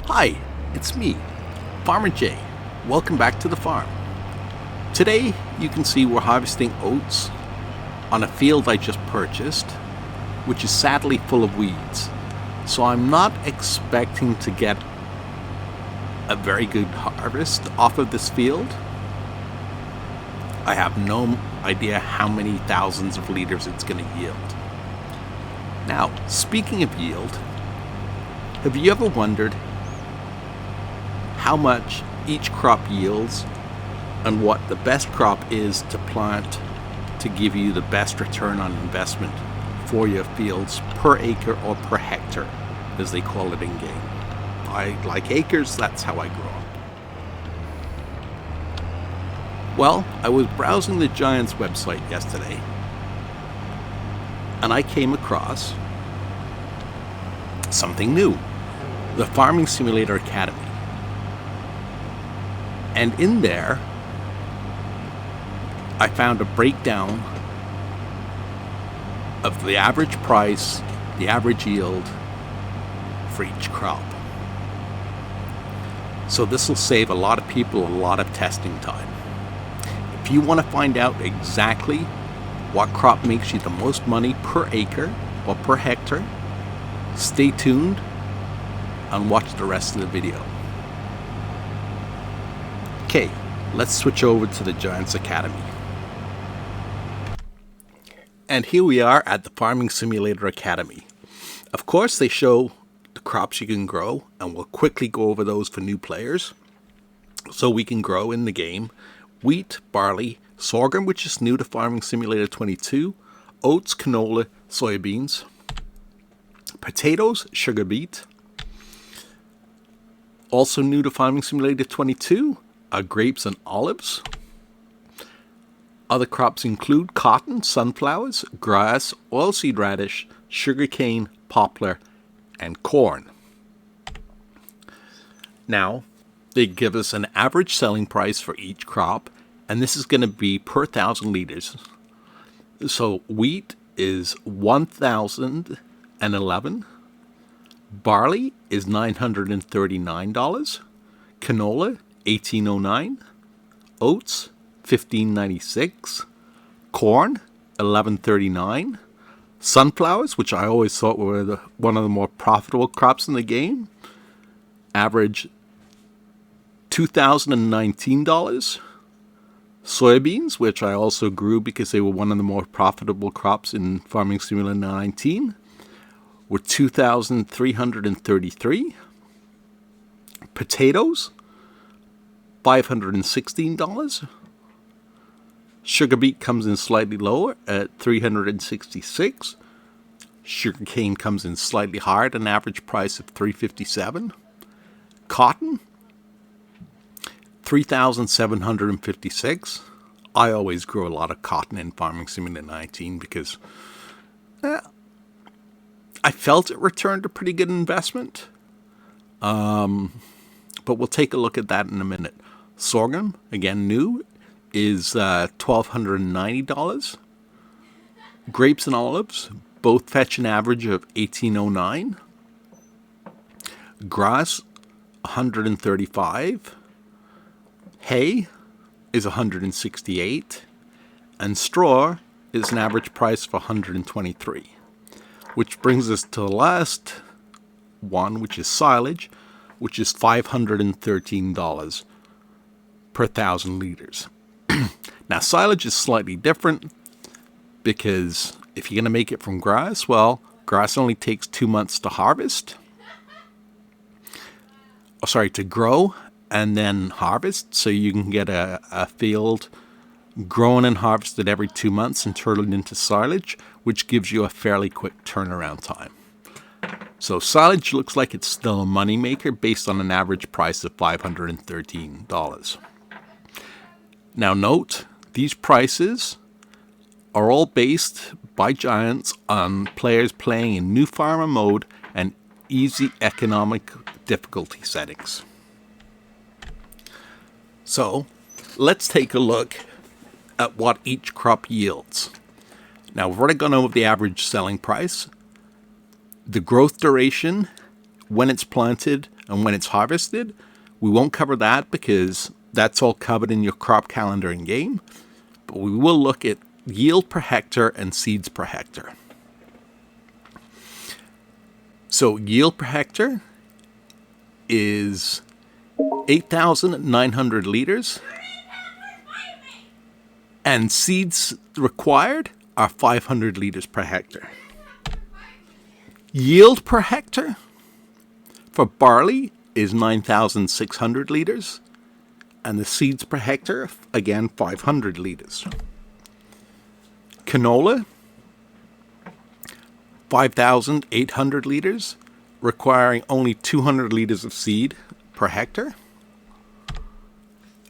Hi, it's me, Farmer Jay. Welcome back to the farm. Today you can see we're harvesting oats on a field I just purchased, which is sadly full of weeds. So I'm not expecting to get a very good harvest off of this field. I have no idea how many thousands of liters it's going to yield. Now, speaking of yield, have you ever wondered how much each crop yields and what the best crop is to plant to give you the best return on investment for your fields per acre or per hectare, as they call it in game? I like acres, that's how I grow up. Well, I was browsing the Giants website yesterday and I came across something new, the Farming Simulator Academy. And in there, I found a breakdown of the average price, the average yield for each crop. So this will save a lot of people a lot of testing time. If you want to find out exactly what crop makes you the most money per acre or per hectare, stay tuned and watch the rest of the video. Okay, let's switch over to the Giants Academy. And here we are at the Farming Simulator Academy. Of course, they show the crops you can grow, and we'll quickly go over those for new players so we can grow in the game. Wheat, barley, sorghum, which is new to Farming Simulator 22, oats, canola, soybeans, potatoes, sugar beet. Also new to Farming Simulator 22 are grapes and olives. Other crops include cotton, sunflowers, grass, oilseed radish, sugarcane, poplar, and corn. Now, they give us an average selling price for each crop, and this is going to be per 1,000 liters. So wheat is 1,011. Barley is $939. Canola, $18.09. Oats, $15.96. Corn, $11.39. Sunflowers, which I always thought were one of the more profitable crops in the game, average $2,019. Soybeans, which I also grew because they were one of the more profitable crops in Farming Simulator 19, were $2,333. Potatoes, $516. Sugar beet comes in slightly lower at $366. Sugarcane comes in slightly higher at an average price of $357. Cotton, $3,756. I always grow a lot of cotton in Farming Simulator 19 because I felt it returned a pretty good investment. But we'll take a look at that in a minute. Sorghum, again new, is $1,290. Grapes and olives both fetch an average of $18.09. Grass, $135. Hay is $168. And straw is an average price of $123. Which brings us to the last one, which is silage, which is $513 per 1,000 liters. Now, silage is slightly different because if you're going to make it from grass, well, grass only takes 2 months to harvest. To grow and then harvest. So you can get a field grown and harvested every 2 months and turn it into silage, which gives you a fairly quick turnaround time. So silage looks like it's still a moneymaker based on an average price of $513. Now note, these prices are all based by Giants on players playing in new farmer mode and easy economic difficulty settings. So let's take a look at what each crop yields. Now we've already gone over the average selling price, the growth duration when it's planted, and when it's harvested. We won't cover that because that's all covered in your crop calendar in game. But we will look at yield per hectare and seeds per hectare. So yield per hectare is 8,900 liters, and seeds required are 500 liters per hectare. Yield per hectare for barley is 9,600 liters, and the seeds per hectare, again, 500 liters. Canola, 5,800 liters, requiring only 200 liters of seed per hectare.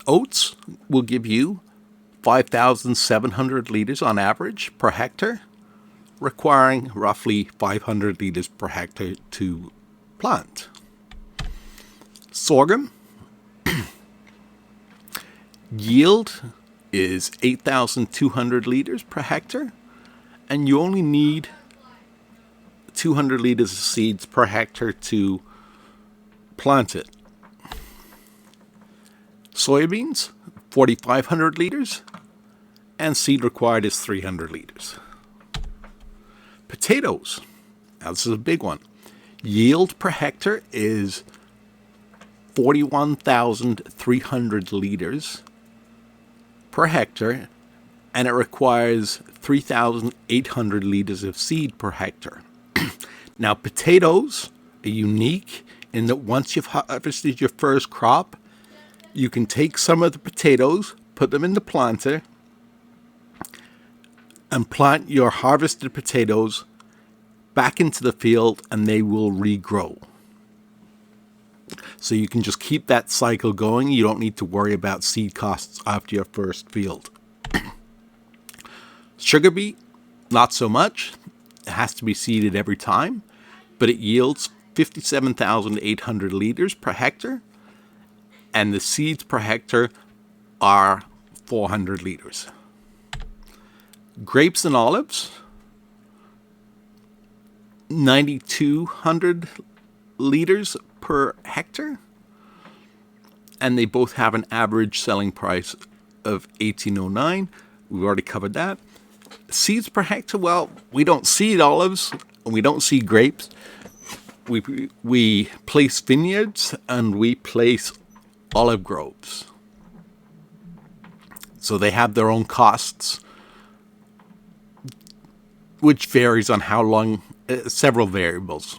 Oats will give you 5,700 liters on average per hectare, requiring roughly 500 liters per hectare to plant. Sorghum, yield is 8,200 liters per hectare, and you only need 200 liters of seeds per hectare to plant it. Soybeans, 4,500 liters, and seed required is 300 liters. Potatoes, now this is a big one. Yield per hectare is 41,300 liters per hectare, and it requires 3,800 liters of seed per hectare. Now, potatoes are unique in that once you've harvested your first crop, you can take some of the potatoes, put them in the planter, and plant your harvested potatoes back into the field, and they will regrow. So you can just keep that cycle going. You don't need to worry about seed costs after your first field. Sugar beet, not so much. It has to be seeded every time, but it yields 57,800 liters per hectare, and the seeds per hectare are 400 liters. Grapes and olives, 9,200 liters per hectare, and they both have an average selling price of $18.09. We've already covered that. Seeds per hectare, well, we don't seed olives and we don't seed grapes. We place vineyards and we place olive groves. So they have their own costs, which varies on how long, several variables.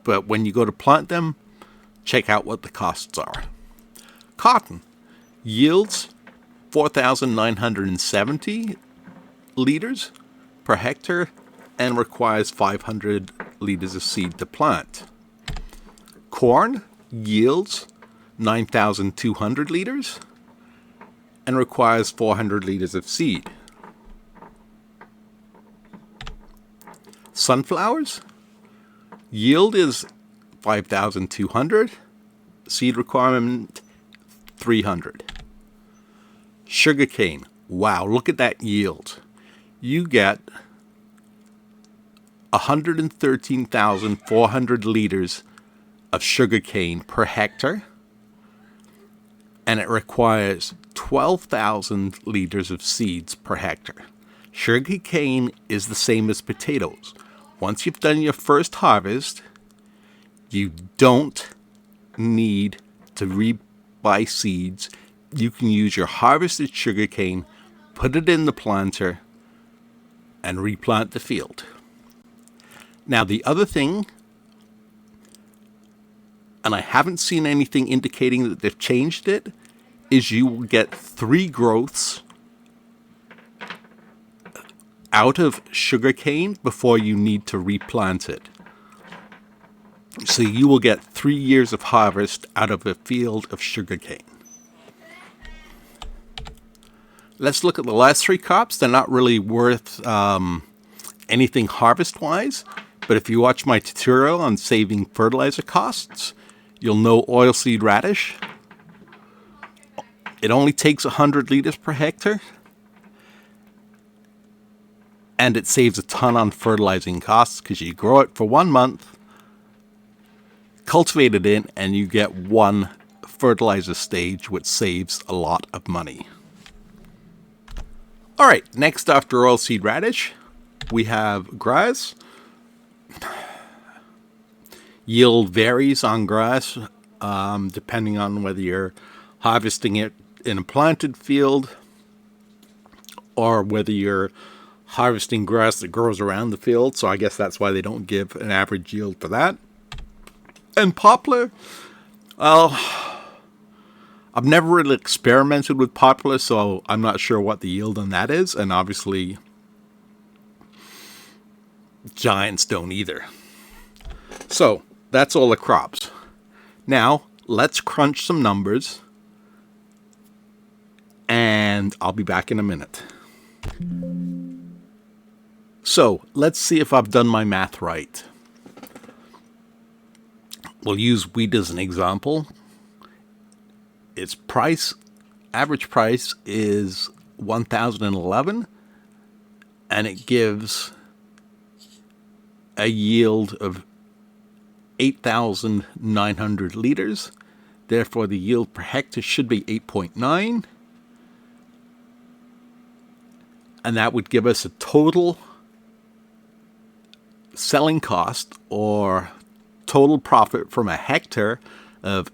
But when you go to plant them, check out what the costs are. Cotton yields 4,970 liters per hectare and requires 500 liters of seed to plant. Corn yields 9,200 liters and requires 400 liters of seed. Sunflowers, yield is 5,200, seed requirement 300. Sugarcane, wow, look at that yield. You get 113,400 liters of sugarcane per hectare, and it requires 12,000 liters of seeds per hectare. Sugarcane is the same as potatoes. Once you've done your first harvest, you don't need to rebuy seeds. You can use your harvested sugarcane, put it in the planter, and replant the field. Now, the other thing, and I haven't seen anything indicating that they've changed it, is you will get 3 growths out of sugarcane before you need to replant it. So you will get 3 years of harvest out of a field of sugarcane. Let's look at the last 3 crops. They're not really worth anything harvest-wise, but if you watch my tutorial on saving fertilizer costs, you'll know oilseed radish. It only takes 100 liters per hectare, and it saves a ton on fertilizing costs because you grow it for 1 month, cultivate it in, and you get one fertilizer stage, which saves a lot of money. All right, next after oilseed radish, we have grass. Yield varies on grass, depending on whether you're harvesting it in a planted field or whether you're harvesting grass that grows around the field. So I guess that's why they don't give an average yield for that. And poplar, well, I've never really experimented with poplar, so I'm not sure what the yield on that is. And obviously, giants don't either. So that's all the crops. Now, let's crunch some numbers, and I'll be back in a minute. So let's see if I've done my math right. We'll use wheat as an example. Its average price is $1,011, and it gives a yield of 8,900 liters. Therefore, the yield per hectare should be 8.9. And that would give us a total selling cost or total profit from a hectare of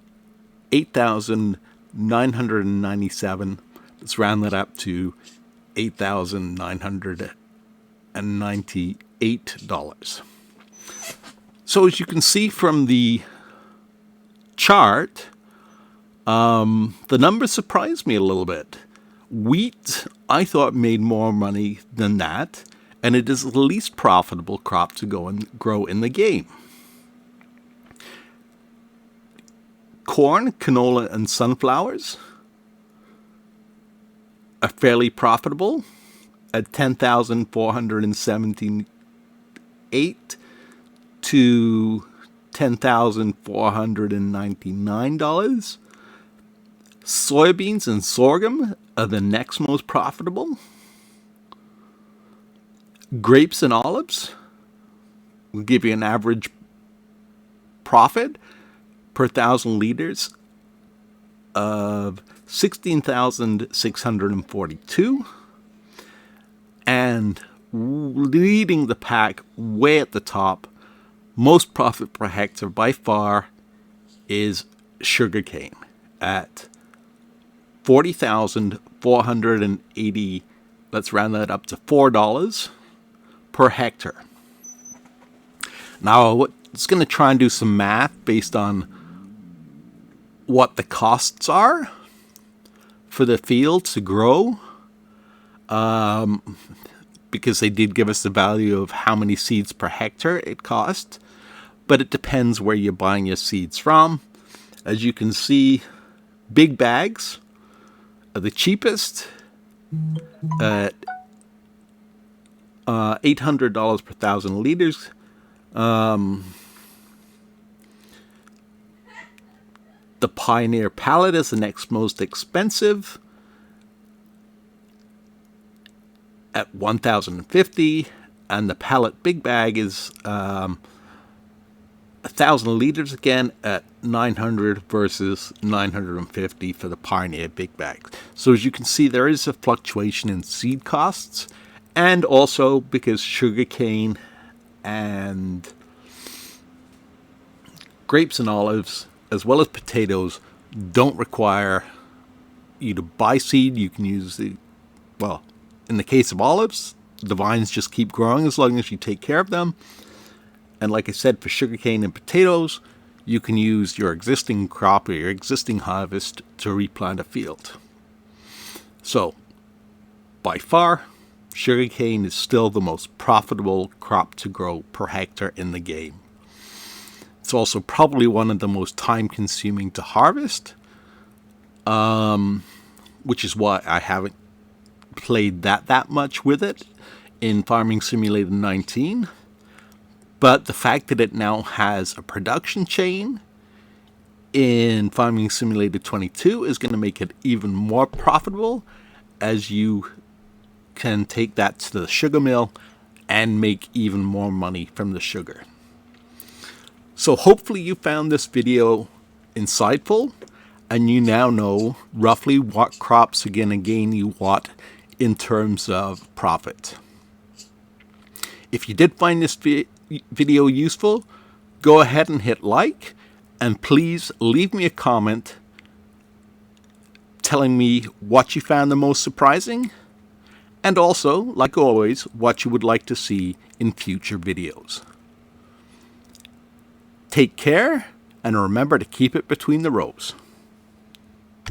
8,997. Let's round that up to $8,998. So as you can see from the chart, the numbers surprised me a little bit. Wheat, I thought, made more money than that, and it is the least profitable crop to go and grow in the game. Corn, canola, and sunflowers are fairly profitable at $10,478 to $10,499. Soybeans and sorghum are the next most profitable. Grapes and olives will give you an average profit per 1,000 liters of 16,642. And leading the pack way at the top, most profit per hectare by far, is sugarcane at 40,480. Let's round that up to $4 per hectare. Now, it's going to try and do some math based on what the costs are for the field to grow, because they did give us the value of how many seeds per hectare it cost, but it depends where you're buying your seeds from. As you can see, big bags are the cheapest at $800 per 1,000 liters. The Pioneer pallet is the next most expensive at $1,050, and the pallet big bag is 1,000 liters again at $900 versus $950 for the Pioneer big bag. So as you can see, there is a fluctuation in seed costs, and also because sugarcane and grapes and olives, as well as potatoes, don't require you to buy seed. You can use in the case of olives, the vines just keep growing as long as you take care of them. And like I said, for sugarcane and potatoes, you can use your existing crop or your existing harvest to replant a field. So, by far, sugarcane is still the most profitable crop to grow per hectare in the game. It's also probably one of the most time-consuming to harvest, which is why I haven't played that much with it in Farming Simulator 19. But the fact that it now has a production chain in Farming Simulator 22 is going to make it even more profitable, as you can take that to the sugar mill and make even more money from the sugar. So hopefully you found this video insightful, and you now know roughly what crops are going to gain you what in terms of profit. If you did find this video useful, go ahead and hit like, and please leave me a comment telling me what you found the most surprising, and also, like always, what you would like to see in future videos. Take care, and remember to keep it between the rows.